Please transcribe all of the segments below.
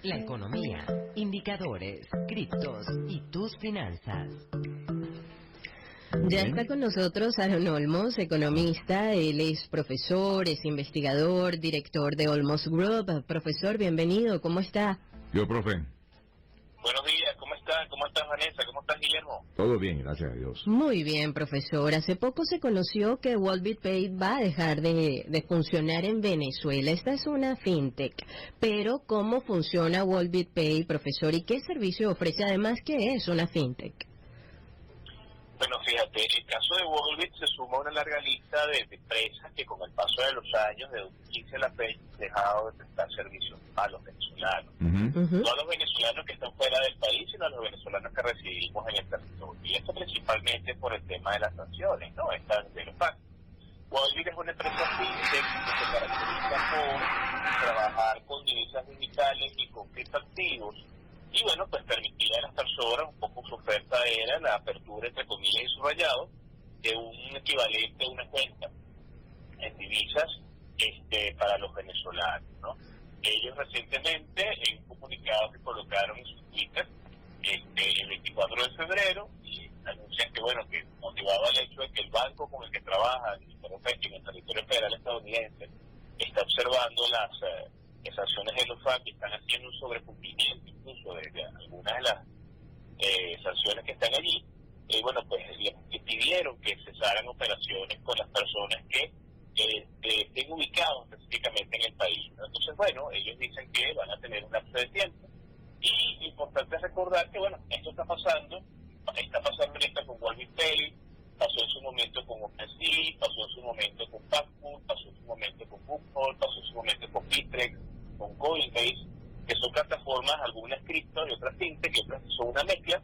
la economía, indicadores, criptos y tus finanzas. Ya está con nosotros Aaron Olmos, economista. Él es profesor, es investigador, director de Olmos Group. Profesor, bienvenido, ¿cómo está? Yo, profe. Buenos días, ¿cómo estás? ¿Cómo estás, Vanessa? ¿Cómo estás, Guillermo? Todo bien, gracias a Dios. Muy bien, profesor. Hace poco se conoció que Wallbit Pay va a dejar de funcionar en Venezuela. Esta es una fintech. Pero, ¿cómo funciona Wallbit Pay, profesor? ¿Y qué servicio ofrece? Además, ¿qué es una fintech? Bueno, fíjate, el caso de Wallbit se suma a una larga lista de empresas que con el paso de los años, de 2015 a la fecha, han dejado de prestar servicios a los venezolanos. No a los venezolanos que están fuera del país, sino a los venezolanos que residimos en el territorio. Y esto principalmente por el tema de las sanciones, ¿no? Estas de los pactos. Wallbit es una empresa fintech que se caracteriza por trabajar con divisas digitales y con criptoactivos. Y bueno, pues permitía a las personas, un poco su oferta era la apertura, entre comillas y subrayado, de un equivalente a una cuenta en divisas para los venezolanos, ¿no? Ellos recientemente, en un comunicado que colocaron en su Twitter, el 24 de febrero, y anuncian que, bueno, que motivado al hecho de que el banco con el que trabaja en el territorio federal estadounidense está observando las sanciones de los FARC, que están haciendo un sobrecumplimiento incluso de algunas de las sanciones que están allí, bueno, pues le pidieron que cesaran operaciones con las personas que estén ubicados específicamente en el país, ¿no? Entonces, bueno, ellos dicen que van a tener un lapso de tiempo, y importante recordar que, bueno, esto está pasando ahorita con Wallbit Pay, pasó en su momento con OpenSea, pasó en su momento con Packpool, pasó en su momento con Bookhold, pasó en su momento con Bittrex, con Coinbase, que son plataformas, algunas cripto y otras fintech, que otras son una mezcla,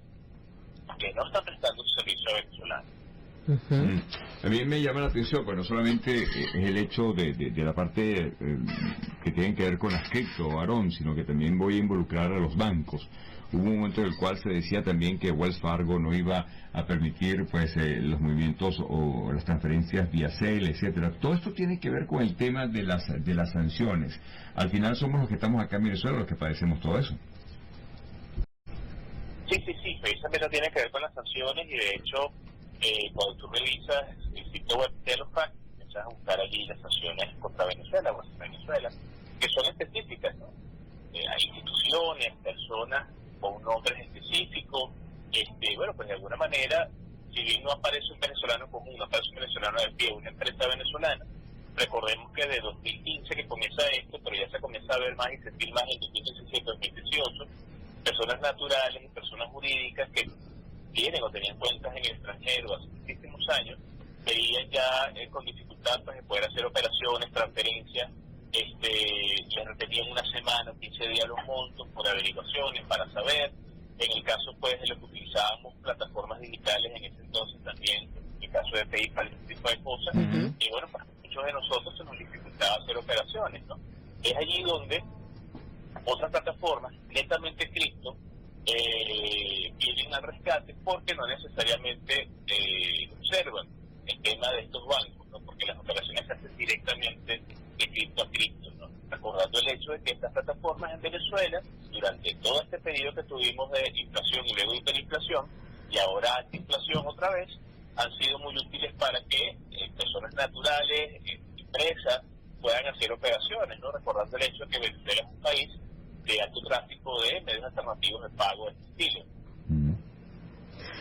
que no están prestando su servicio a venezolanos. A mí me llama la atención, pues no solamente es el hecho de la parte que tiene que ver con las cripto, Aarón, sino que también voy a involucrar a los bancos. Hubo un momento en el cual se decía también que Wells Fargo no iba a permitir pues los movimientos o las transferencias vía Zelle, etcétera. Todo esto tiene que ver con el tema de las sanciones. Al final somos los que estamos acá en Venezuela los que padecemos todo eso. Sí, precisamente tiene que ver con las sanciones, y de hecho, cuando tú revisas el sitio web de los FARC, empiezas a buscar allí las sanciones contra Venezuela o hacia Venezuela, que son específicas, ¿no? Hay instituciones, personas con un nombre específico, bueno, pues de alguna manera, si bien no aparece un venezolano común, no aparece un venezolano de pie, una empresa venezolana, recordemos que de 2015 que comienza esto, pero ya se comienza a ver más y sentir más en 2017, 2018, personas naturales y personas jurídicas que tienen o tenían cuentas en el extranjero hace muchísimos años, veían ya con dificultad pues, de poder hacer operaciones, transferencias, les retenían una semana, 15 días los montos por averiguaciones para saber. En el caso pues de lo que utilizábamos plataformas digitales en ese entonces también, en el caso de PayPal, ese tipo de cosas, y bueno, para muchos de nosotros se nos dificultaba hacer operaciones, ¿no? Es allí donde otras plataformas, netamente cripto, vienen al rescate porque no necesariamente observan el tema de estos bancos, ¿no? Porque las operaciones se hacen directamente de cripto a cripto, ¿no? Recordando el hecho de que estas plataformas en Venezuela, durante todo este periodo que tuvimos de inflación y luego hiperinflación, y ahora antiinflación otra vez, han sido muy útiles para que personas naturales, empresas, puedan hacer operaciones, ¿no? Recordando el hecho de que Venezuela es un país de alto tráfico de medios alternativos de pago de este estilo.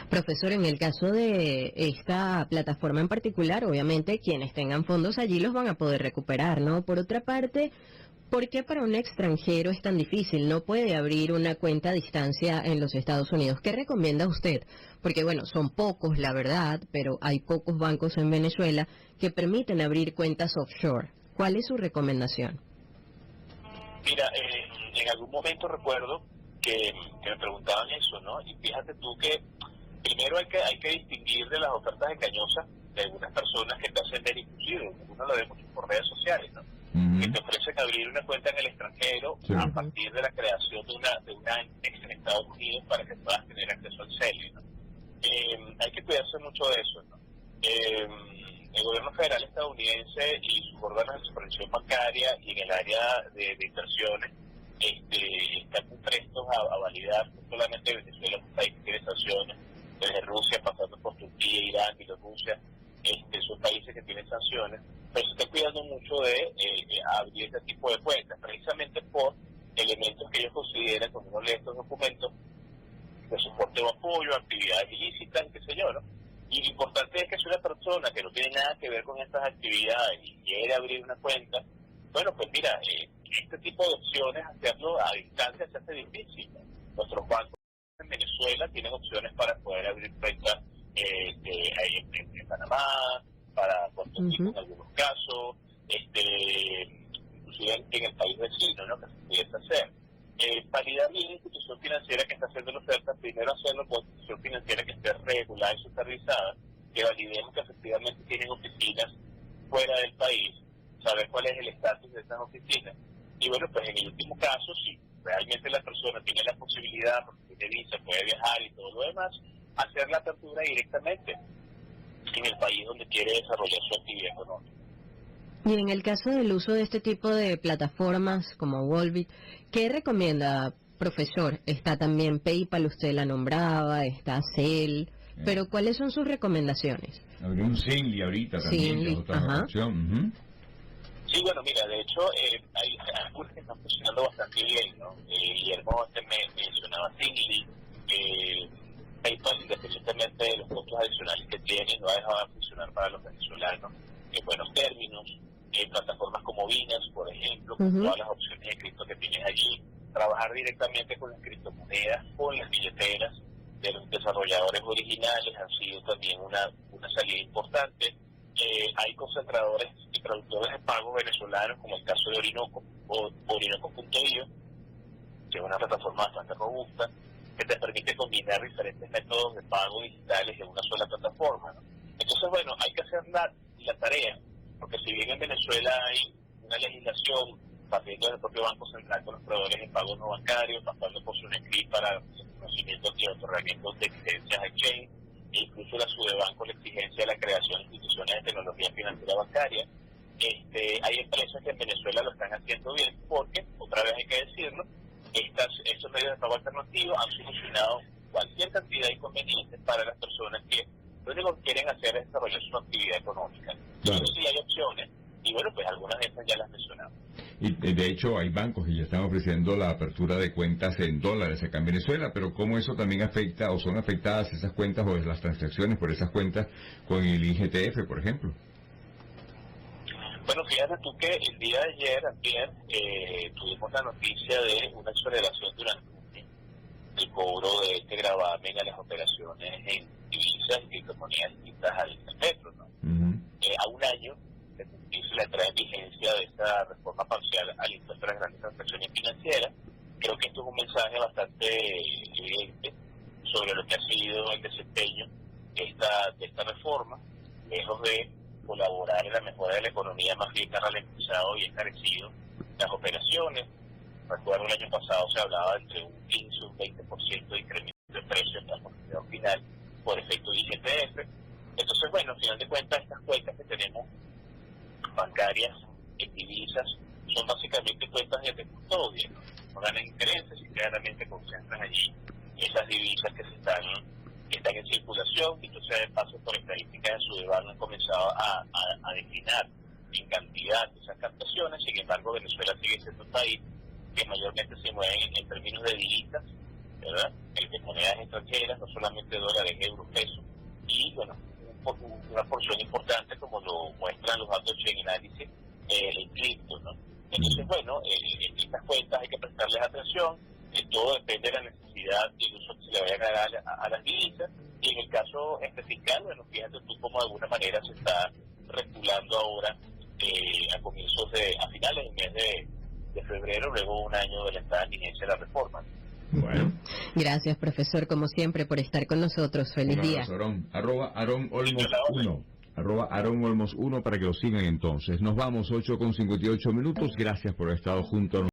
Profesor, en el caso de esta plataforma en particular, obviamente quienes tengan fondos allí los van a poder recuperar, ¿no? Por otra parte, ¿por qué para un extranjero es tan difícil? No puede abrir una cuenta a distancia en los Estados Unidos. ¿Qué recomienda usted? Porque bueno, son pocos, la verdad, pero hay pocos bancos en Venezuela que permiten abrir cuentas offshore. ¿Cuál es su recomendación? Mira, en algún momento recuerdo que me preguntaban eso, ¿no? Y fíjate tú que primero hay que distinguir de las ofertas engañosas de algunas personas que te hacen ver, inclusive, uno lo ve mucho por redes sociales, ¿no? Que te ofrecen abrir una cuenta en el extranjero a partir de la creación de una ex en Estados Unidos para que puedas tener acceso al CELI, ¿no? Hay que cuidarse mucho de eso, ¿no? El gobierno federal estadounidense y sus órganos de supervisión bancaria y en el área de inversiones están realidad no solamente Venezuela es un país que tiene sanciones, desde Rusia pasando por Turquía, Irán, Bielorrusia, son países que tienen sanciones, pero se está cuidando mucho de abrir este tipo de cuentas, precisamente por elementos que ellos consideran, cuando uno lee estos documentos, de soporte o apoyo, actividades ilícitas, qué sé yo, ¿no? Y lo importante es que si una persona que no tiene nada que ver con estas actividades y quiere abrir una cuenta, bueno, pues mira, este tipo de opciones, hacerlo a distancia se hace difícil, ¿no? Nuestros bancos en Venezuela tienen opciones para poder abrir cuentas en Panamá, para Puerto Rico en algunos casos, inclusive en el país vecino, ¿no? Que se pudiese hacer. Validar bien la institución financiera que está haciendo la oferta, primero hacerlo con una institución financiera que esté regulada y supervisada, que validemos que efectivamente tienen oficinas fuera del país, saber cuál es el estatus de esas oficinas. Y bueno, pues en el último caso, si realmente la persona tiene la posibilidad, porque tiene visa, puede viajar y todo lo demás, hacer la apertura directamente en el país donde quiere desarrollar su actividad económica. Y en el caso del uso de este tipo de plataformas como Volbit, ¿qué recomienda, profesor? Está también PayPal, usted la nombraba, está Zelle, pero ¿cuáles son sus recomendaciones? Habría un Zenly ahorita también, que es otra opción. Sí, bueno, mira, de hecho, hay algunas que están funcionando bastante bien, ¿no? Guillermo me mencionaba Zenly, PayPal, independientemente de los costos adicionales que tiene, no ha dejado de funcionar para los venezolanos en buenos términos. Plataformas como Binance, por ejemplo, con todas las opciones de cripto que tienes allí, trabajar directamente con las criptomonedas, con las billeteras de los desarrolladores originales ha sido también una salida importante. Hay concentradores y traductores de pago venezolanos, como el caso de Orinoco o Orinoco.io, que es una plataforma bastante robusta, que te permite combinar diferentes métodos de pago digitales en una sola plataforma, ¿no? Entonces, bueno, hay que hacer la tarea, porque si bien en Venezuela hay una legislación partiendo del propio Banco Central con los proveedores de pagos no bancarios, pasando por su NECRI para el conocimiento y otorgamiento de licencias exchange, e incluso la Sudebanco la exigencia de la creación de instituciones de tecnología financiera bancaria, hay empresas que en Venezuela lo están haciendo bien, porque, otra vez hay que decirlo, estos medios de pago alternativos han solucionado cualquier cantidad de inconvenientes para las personas que lo único que quieren hacer es desarrollar su actividad económica. Claro. Sí hay opciones, y bueno, pues algunas de estas ya las mencionamos. Y de hecho hay bancos que ya están ofreciendo la apertura de cuentas en dólares acá en Venezuela, pero ¿cómo eso también afecta o son afectadas esas cuentas o las transacciones por esas cuentas con el IGTF, por ejemplo? Bueno, fíjate tú que el día de ayer, tuvimos la noticia de una aceleración durante el cobro de este gravamen a las operaciones en divisas y criptomonedas distintas al petro, ¿no? A un año de cumplirse la entrada en vigencia de esta reforma parcial al impuesto a las grandes transacciones financieras, creo que esto es un mensaje bastante evidente sobre lo que ha sido el desempeño de esta reforma, lejos de colaborar en la mejora de la economía, más bien ha ralentizado y encarecido las operaciones. Recuerdo el año pasado se hablaba entre un 15 y un 20% de incremento de precios en la consumidor final por efecto de IGTF. Entonces, bueno, al final de cuentas, estas cuentas que tenemos bancarias en divisas son básicamente cuentas de custodia, no ganan intereses y claramente concentran allí esas divisas que están en circulación, y entonces de paso por estadísticas de Sudebanco han comenzado a declinar en cantidad de esas captaciones. Sin embargo, Venezuela sigue siendo un país que mayormente se mueven en términos de divisas, ¿verdad? De monedas extranjeras, no solamente dólares, euros, pesos, y bueno, una porción importante, como lo muestran los datos de análisis, el cripto, ¿no? Entonces, bueno, estas cuentas hay que prestarles atención, todo depende de la necesidad y el uso que se le vaya a dar a las divisas, y en el caso fiscal, bueno, fíjate tú cómo de alguna manera se está regulando ahora a finales del mes de febrero, luego un año de la entrada en vigencia de la reforma. Bueno. Gracias, profesor, como siempre, por estar con nosotros. Feliz día. @AaronOlmos1. @AaronOlmos1 para que lo sigan entonces. Nos vamos 8:58 minutos. Gracias por haber estado juntos.